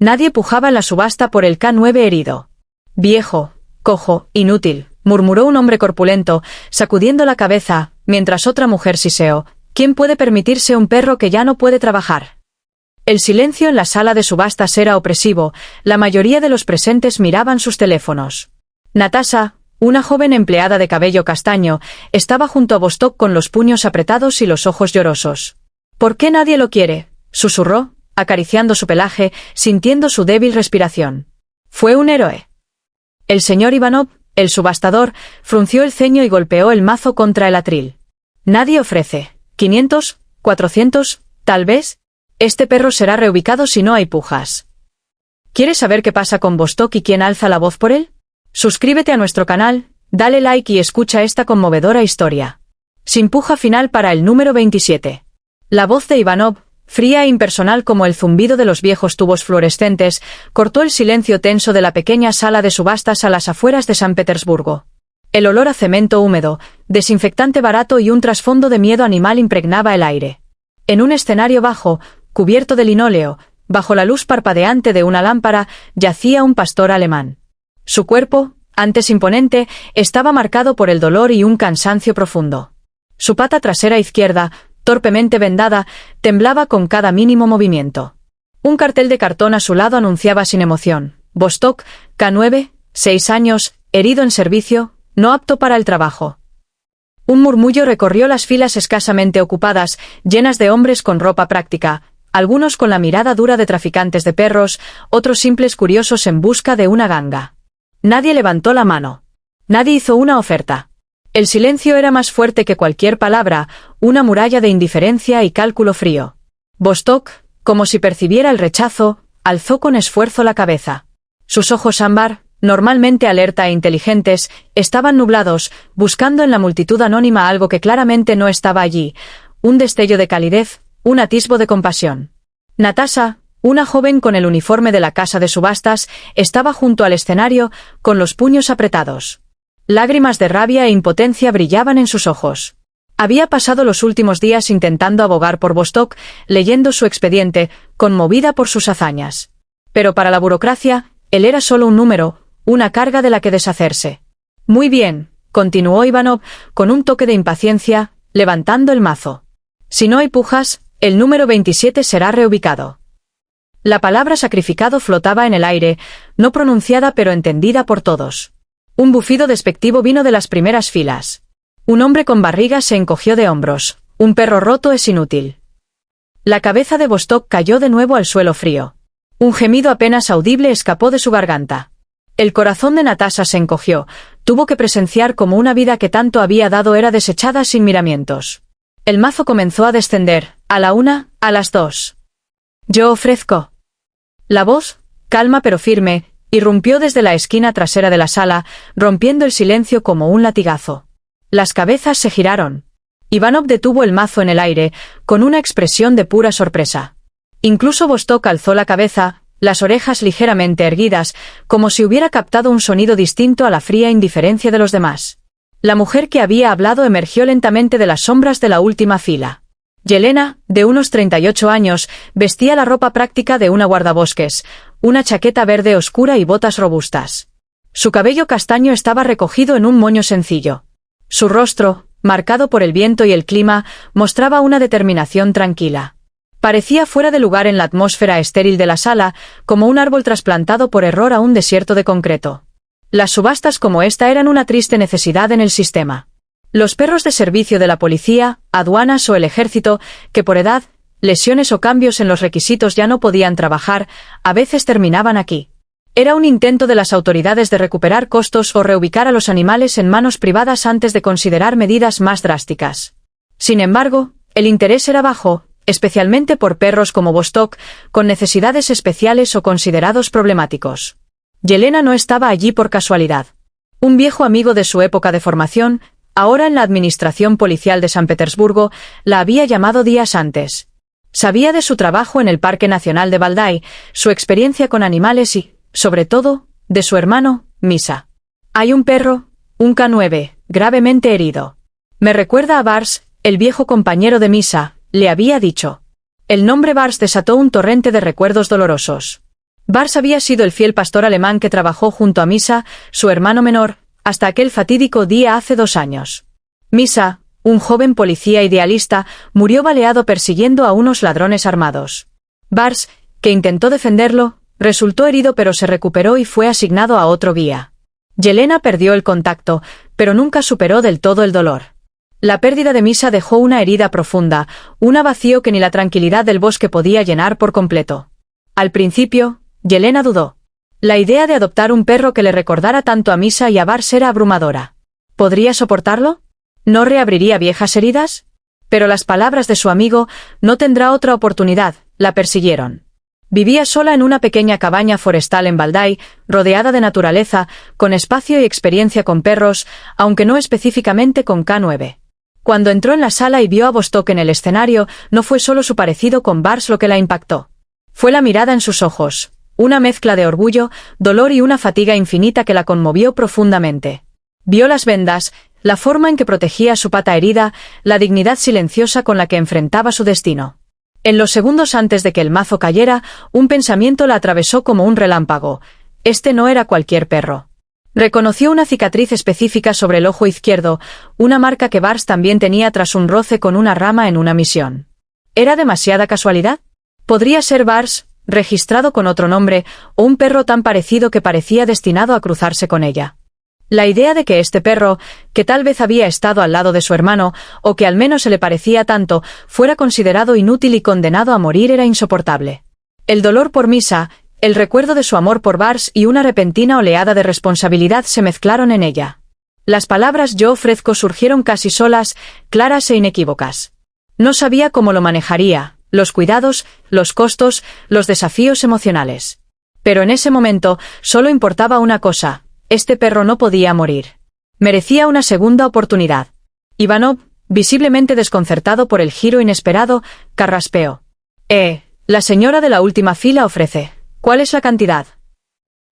Nadie pujaba en la subasta por el K9 herido. Viejo, cojo, inútil, murmuró un hombre corpulento, sacudiendo la cabeza, mientras otra mujer siseó. ¿Quién puede permitirse un perro que ya no puede trabajar? El silencio en la sala de subastas era opresivo, la mayoría de los presentes miraban sus teléfonos. Natasha, una joven empleada de cabello castaño, estaba junto a Vostok con los puños apretados y los ojos llorosos. ¿Por qué nadie lo quiere?, susurró, acariciando su pelaje, sintiendo su débil respiración. Fue un héroe. El señor Ivanov, el subastador, frunció el ceño y golpeó el mazo contra el atril. Nadie ofrece. 500, 400, tal vez. Este perro será reubicado si no hay pujas. ¿Quieres saber qué pasa con Vostok y quién alza la voz por él? Suscríbete a nuestro canal, dale like y escucha esta conmovedora historia. Sin puja final para el número 27. La voz de Ivanov, fría e impersonal como el zumbido de los viejos tubos fluorescentes, cortó el silencio tenso de la pequeña sala de subastas a las afueras de San Petersburgo. El olor a cemento húmedo, desinfectante barato y un trasfondo de miedo animal impregnaba el aire. En un escenario bajo, cubierto de linóleo, bajo la luz parpadeante de una lámpara, yacía un pastor alemán. Su cuerpo, antes imponente, estaba marcado por el dolor y un cansancio profundo. Su pata trasera izquierda, torpemente vendada, temblaba con cada mínimo movimiento. Un cartel de cartón a su lado anunciaba sin emoción: Vostok, K9, 6 años, herido en servicio, no apto para el trabajo. Un murmullo recorrió las filas escasamente ocupadas, llenas de hombres con ropa práctica, algunos con la mirada dura de traficantes de perros, otros simples curiosos en busca de una ganga. Nadie levantó la mano. Nadie hizo una oferta. El silencio era más fuerte que cualquier palabra, una muralla de indiferencia y cálculo frío. Vostok, como si percibiera el rechazo, alzó con esfuerzo la cabeza. Sus ojos ámbar, normalmente alerta e inteligentes, estaban nublados, buscando en la multitud anónima algo que claramente no estaba allí, un destello de calidez, un atisbo de compasión. Natasha, una joven con el uniforme de la casa de subastas, estaba junto al escenario, con los puños apretados. Lágrimas de rabia e impotencia brillaban en sus ojos. Había pasado los últimos días intentando abogar por Vostok, leyendo su expediente, conmovida por sus hazañas. Pero para la burocracia, él era solo un número, una carga de la que deshacerse. Muy bien, continuó Ivanov, con un toque de impaciencia, levantando el mazo. Si no hay pujas, el número 27 será reubicado. La palabra sacrificado flotaba en el aire, no pronunciada pero entendida por todos. Un bufido despectivo vino de las primeras filas. Un hombre con barriga se encogió de hombros. Un perro roto es inútil. La cabeza de Vostok cayó de nuevo al suelo frío. Un gemido apenas audible escapó de su garganta. El corazón de Natasha se encogió, tuvo que presenciar cómo una vida que tanto había dado era desechada sin miramientos. El mazo comenzó a descender, a la 1, a las 2. Yo ofrezco. La voz, calma pero firme, irrumpió desde la esquina trasera de la sala, rompiendo el silencio como un latigazo. Las cabezas se giraron. Ivanov detuvo el mazo en el aire, con una expresión de pura sorpresa. Incluso Vostok alzó la cabeza, las orejas ligeramente erguidas, como si hubiera captado un sonido distinto a la fría indiferencia de los demás. La mujer que había hablado emergió lentamente de las sombras de la última fila. Yelena, de unos 38 años, vestía la ropa práctica de una guardabosques, una chaqueta verde oscura y botas robustas. Su cabello castaño estaba recogido en un moño sencillo. Su rostro, marcado por el viento y el clima, mostraba una determinación tranquila. Parecía fuera de lugar en la atmósfera estéril de la sala, como un árbol trasplantado por error a un desierto de concreto. Las subastas como esta eran una triste necesidad en el sistema. Los perros de servicio de la policía, aduanas o el ejército, que por edad, lesiones o cambios en los requisitos ya no podían trabajar, a veces terminaban aquí. Era un intento de las autoridades de recuperar costos o reubicar a los animales en manos privadas antes de considerar medidas más drásticas. Sin embargo, el interés era bajo, especialmente por perros como Vostok, con necesidades especiales o considerados problemáticos. Yelena no estaba allí por casualidad. Un viejo amigo de su época de formación, ahora en la administración policial de San Petersburgo, la había llamado días antes. Sabía de su trabajo en el Parque Nacional de Valdai, su experiencia con animales y, sobre todo, de su hermano, Misha. Hay un perro, un K9, gravemente herido. Me recuerda a Bars, el viejo compañero de Misha, le había dicho. El nombre Bars desató un torrente de recuerdos dolorosos. Bars había sido el fiel pastor alemán que trabajó junto a Misa, su hermano menor, hasta aquel fatídico día hace 2 años. Misa, un joven policía idealista, murió baleado persiguiendo a unos ladrones armados. Bars, que intentó defenderlo, resultó herido pero se recuperó y fue asignado a otro guía. Yelena perdió el contacto, pero nunca superó del todo el dolor. La pérdida de Misa dejó una herida profunda, un vacío que ni la tranquilidad del bosque podía llenar por completo. Al principio, Yelena dudó. La idea de adoptar un perro que le recordara tanto a Misa y a Bars era abrumadora. ¿Podría soportarlo? ¿No reabriría viejas heridas? Pero las palabras de su amigo, no tendrá otra oportunidad, la persiguieron. Vivía sola en una pequeña cabaña forestal en Valdai, rodeada de naturaleza, con espacio y experiencia con perros, aunque no específicamente con K9. Cuando entró en la sala y vio a Vostok en el escenario, no fue solo su parecido con Bars lo que la impactó. Fue la mirada en sus ojos, una mezcla de orgullo, dolor y una fatiga infinita que la conmovió profundamente. Vio las vendas, la forma en que protegía su pata herida, la dignidad silenciosa con la que enfrentaba su destino. En los segundos antes de que el mazo cayera, un pensamiento la atravesó como un relámpago. Este no era cualquier perro. Reconoció una cicatriz específica sobre el ojo izquierdo, una marca que Bars también tenía tras un roce con una rama en una misión. ¿Era demasiada casualidad? Podría ser Bars, registrado con otro nombre, o un perro tan parecido que parecía destinado a cruzarse con ella. La idea de que este perro, que tal vez había estado al lado de su hermano, o que al menos se le parecía tanto, fuera considerado inútil y condenado a morir era insoportable. El dolor por Misa, el recuerdo de su amor por Bars y una repentina oleada de responsabilidad se mezclaron en ella. Las palabras «yo ofrezco» surgieron casi solas, claras e inequívocas. No sabía cómo lo manejaría, los cuidados, los costos, los desafíos emocionales. Pero en ese momento, solo importaba una cosa: este perro no podía morir. Merecía una segunda oportunidad. Ivanov, visiblemente desconcertado por el giro inesperado, carraspeó. La señora de la última fila ofrece. ¿Cuál es la cantidad?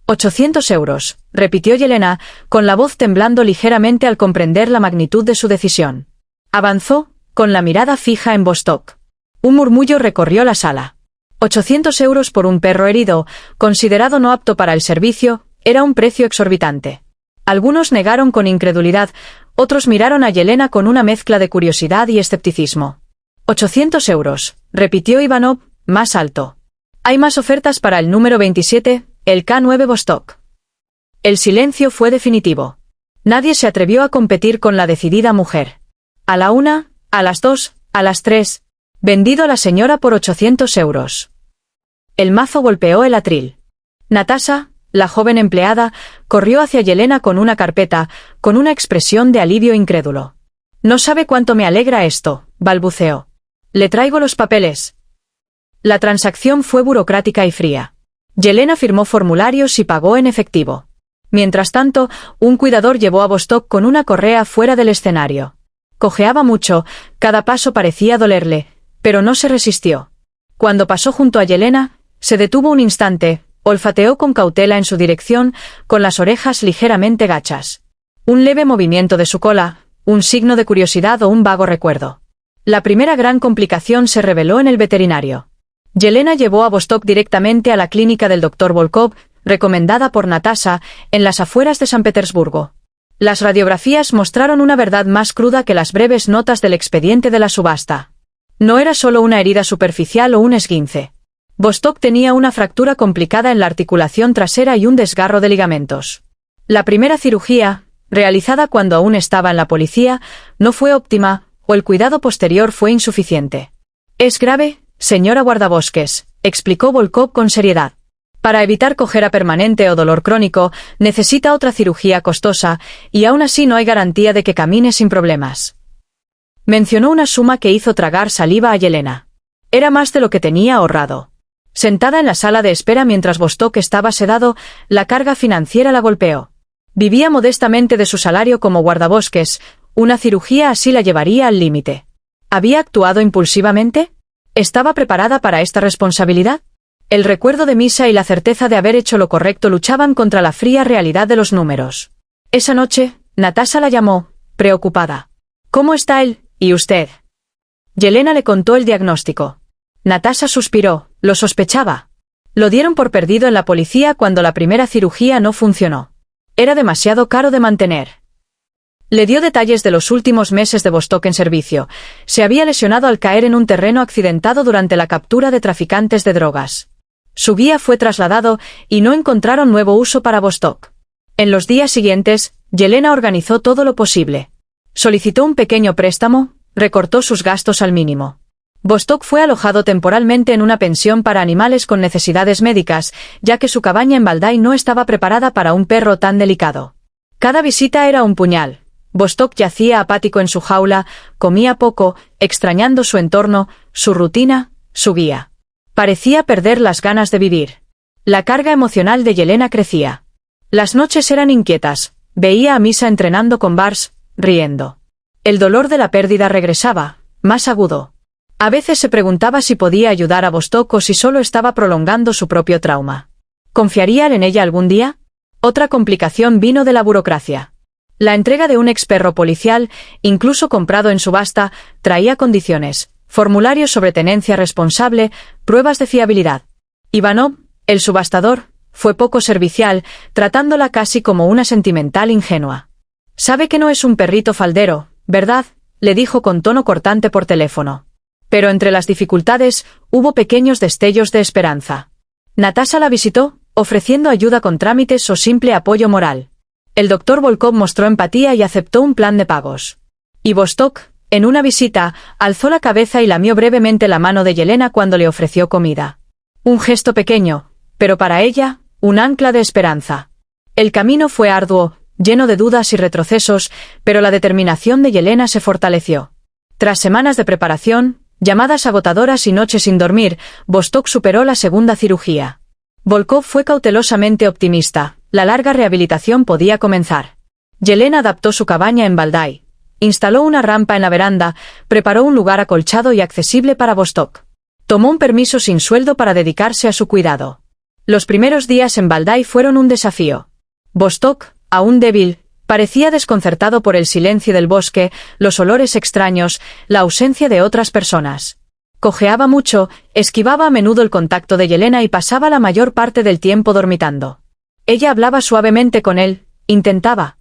800 euros, repitió Yelena, con la voz temblando ligeramente al comprender la magnitud de su decisión. Avanzó, con la mirada fija en Vostok. Un murmullo recorrió la sala. 800 euros por un perro herido, considerado no apto para el servicio, era un precio exorbitante. Algunos negaron con incredulidad, otros miraron a Yelena con una mezcla de curiosidad y escepticismo. 800 euros, repitió Ivanov, más alto. Hay más ofertas para el número 27, el K9 Vostok. El silencio fue definitivo. Nadie se atrevió a competir con la decidida mujer. A la 1, a las 2, a las 3. Vendido a la señora por 800 euros. El mazo golpeó el atril. Natasha, la joven empleada, corrió hacia Yelena con una carpeta, con una expresión de alivio incrédulo. «No sabe cuánto me alegra esto», balbuceó. «Le traigo los papeles». La transacción fue burocrática y fría. Yelena firmó formularios y pagó en efectivo. Mientras tanto, un cuidador llevó a Vostok con una correa fuera del escenario. Cojeaba mucho, cada paso parecía dolerle, pero no se resistió. Cuando pasó junto a Yelena, se detuvo un instante, olfateó con cautela en su dirección, con las orejas ligeramente gachas. Un leve movimiento de su cola, un signo de curiosidad o un vago recuerdo. La primera gran complicación se reveló en el veterinario. Yelena llevó a Vostok directamente a la clínica del Dr. Volkov, recomendada por Natasha, en las afueras de San Petersburgo. Las radiografías mostraron una verdad más cruda que las breves notas del expediente de la subasta. No era solo una herida superficial o un esguince. Vostok tenía una fractura complicada en la articulación trasera y un desgarro de ligamentos. La primera cirugía, realizada cuando aún estaba en la policía, no fue óptima, o el cuidado posterior fue insuficiente. «Es grave, señora guardabosques», explicó Volkov con seriedad. «Para evitar cojera permanente o dolor crónico, necesita otra cirugía costosa, y aún así no hay garantía de que camine sin problemas». Mencionó una suma que hizo tragar saliva a Yelena. Era más de lo que tenía ahorrado. Sentada en la sala de espera mientras Vostok estaba sedado, la carga financiera la golpeó. Vivía modestamente de su salario como guardabosques, una cirugía así la llevaría al límite. ¿Había actuado impulsivamente? ¿Estaba preparada para esta responsabilidad? El recuerdo de Misa y la certeza de haber hecho lo correcto luchaban contra la fría realidad de los números. Esa noche, Natasha la llamó, preocupada. «¿Cómo está él, y usted?» Yelena le contó el diagnóstico. Natasha suspiró, lo sospechaba. Lo dieron por perdido en la policía cuando la primera cirugía no funcionó. Era demasiado caro de mantener. Le dio detalles de los últimos meses de Vostok en servicio. Se había lesionado al caer en un terreno accidentado durante la captura de traficantes de drogas. Su guía fue trasladado y no encontraron nuevo uso para Vostok. En los días siguientes, Yelena organizó todo lo posible. Solicitó un pequeño préstamo, recortó sus gastos al mínimo. Vostok fue alojado temporalmente en una pensión para animales con necesidades médicas, ya que su cabaña en Valdai no estaba preparada para un perro tan delicado. Cada visita era un puñal. Vostok yacía apático en su jaula, comía poco, extrañando su entorno, su rutina, su guía. Parecía perder las ganas de vivir. La carga emocional de Yelena crecía. Las noches eran inquietas, veía a Misa entrenando con Bars, riendo. El dolor de la pérdida regresaba, más agudo. A veces se preguntaba si podía ayudar a Vostok o si solo estaba prolongando su propio trauma. ¿Confiaría en ella algún día? Otra complicación vino de la burocracia. La entrega de un experro policial, incluso comprado en subasta, traía condiciones, formularios sobre tenencia responsable, pruebas de fiabilidad. Ivanov, el subastador, fue poco servicial, tratándola casi como una sentimental ingenua. «Sabe que no es un perrito faldero, ¿verdad?», le dijo con tono cortante por teléfono. Pero entre las dificultades, hubo pequeños destellos de esperanza. Natasha la visitó, ofreciendo ayuda con trámites o simple apoyo moral. El doctor Volkov mostró empatía y aceptó un plan de pagos. Y Vostok, en una visita, alzó la cabeza y lamió brevemente la mano de Yelena cuando le ofreció comida. Un gesto pequeño, pero para ella, un ancla de esperanza. El camino fue arduo, lleno de dudas y retrocesos, pero la determinación de Yelena se fortaleció. Tras semanas de preparación, llamadas agotadoras y noches sin dormir, Vostok superó la segunda cirugía. Volkov fue cautelosamente optimista. La larga rehabilitación podía comenzar. Yelena adaptó su cabaña en Valdai. Instaló una rampa en la veranda, preparó un lugar acolchado y accesible para Vostok. Tomó un permiso sin sueldo para dedicarse a su cuidado. Los primeros días en Valdai fueron un desafío. Vostok, aún débil, parecía desconcertado por el silencio del bosque, los olores extraños, la ausencia de otras personas. Cojeaba mucho, esquivaba a menudo el contacto de Yelena y pasaba la mayor parte del tiempo dormitando. Ella hablaba suavemente con él, intentaba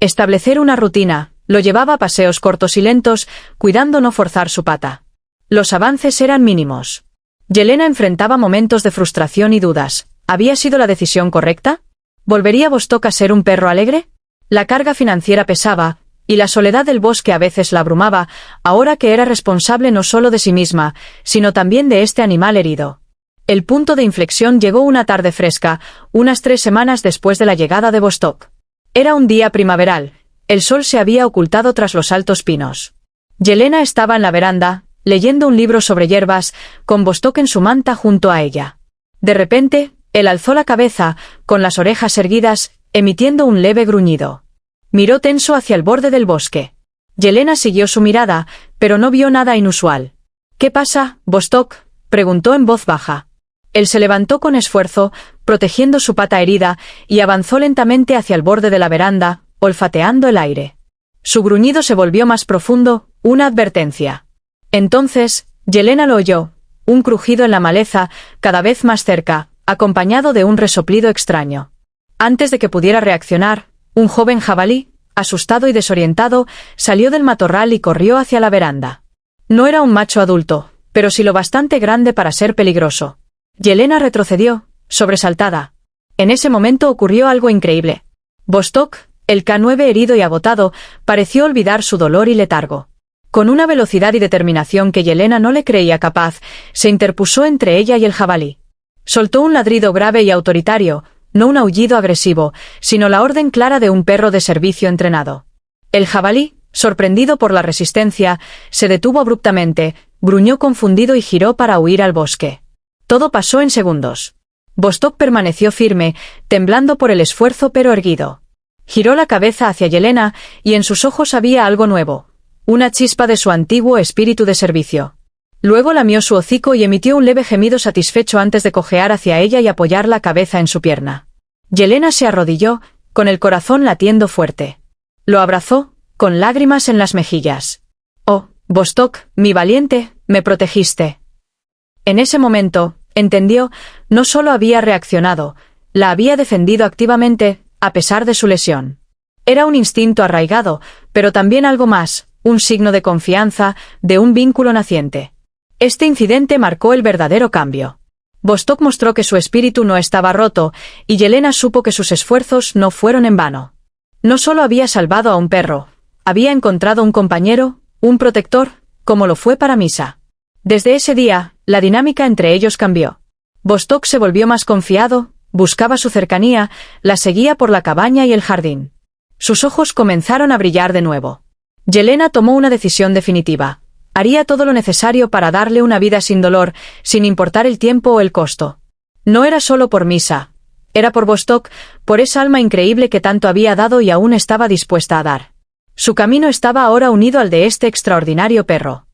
establecer una rutina, lo llevaba a paseos cortos y lentos, cuidando no forzar su pata. Los avances eran mínimos. Yelena enfrentaba momentos de frustración y dudas. ¿Había sido la decisión correcta? ¿Volvería Vostok a ser un perro alegre? La carga financiera pesaba, y la soledad del bosque a veces la abrumaba, ahora que era responsable no solo de sí misma, sino también de este animal herido. El punto de inflexión llegó una tarde fresca, unas 3 semanas después de la llegada de Vostok. Era un día primaveral, el sol se había ocultado tras los altos pinos. Yelena estaba en la veranda, leyendo un libro sobre hierbas, con Vostok en su manta junto a ella. De repente, él alzó la cabeza, con las orejas erguidas, emitiendo un leve gruñido. Miró tenso hacia el borde del bosque. Yelena siguió su mirada, pero no vio nada inusual. «¿Qué pasa, Vostok?», preguntó en voz baja. Él se levantó con esfuerzo, protegiendo su pata herida, y avanzó lentamente hacia el borde de la veranda, olfateando el aire. Su gruñido se volvió más profundo, una advertencia. Entonces, Yelena lo oyó, un crujido en la maleza, cada vez más cerca, acompañado de un resoplido extraño. Antes de que pudiera reaccionar, un joven jabalí, asustado y desorientado, salió del matorral y corrió hacia la veranda. No era un macho adulto, pero sí lo bastante grande para ser peligroso. Yelena retrocedió, sobresaltada. En ese momento ocurrió algo increíble. Vostok, el K9 herido y agotado, pareció olvidar su dolor y letargo. Con una velocidad y determinación que Yelena no le creía capaz, se interpuso entre ella y el jabalí. Soltó un ladrido grave y autoritario, no un aullido agresivo, sino la orden clara de un perro de servicio entrenado. El jabalí, sorprendido por la resistencia, se detuvo abruptamente, gruñó confundido y giró para huir al bosque. Todo pasó en segundos. Vostok permaneció firme, temblando por el esfuerzo pero erguido. Giró la cabeza hacia Yelena, y en sus ojos había algo nuevo, una chispa de su antiguo espíritu de servicio. Luego lamió su hocico y emitió un leve gemido satisfecho antes de cojear hacia ella y apoyar la cabeza en su pierna. Yelena se arrodilló, con el corazón latiendo fuerte. Lo abrazó, con lágrimas en las mejillas. «Oh, Vostok, mi valiente, me protegiste». En ese momento, Entendió, no solo había reaccionado, la había defendido activamente, a pesar de su lesión. Era un instinto arraigado, pero también algo más, un signo de confianza, de un vínculo naciente. Este incidente marcó el verdadero cambio. Vostok mostró que su espíritu no estaba roto, y Yelena supo que sus esfuerzos no fueron en vano. No solo había salvado a un perro, había encontrado un compañero, un protector, como lo fue para Misa. Desde ese día, la dinámica entre ellos cambió. Vostok se volvió más confiado, buscaba su cercanía, la seguía por la cabaña y el jardín. Sus ojos comenzaron a brillar de nuevo. Yelena tomó una decisión definitiva. Haría todo lo necesario para darle una vida sin dolor, sin importar el tiempo o el costo. No era solo por Misa. Era por Vostok, por esa alma increíble que tanto había dado y aún estaba dispuesta a dar. Su camino estaba ahora unido al de este extraordinario perro.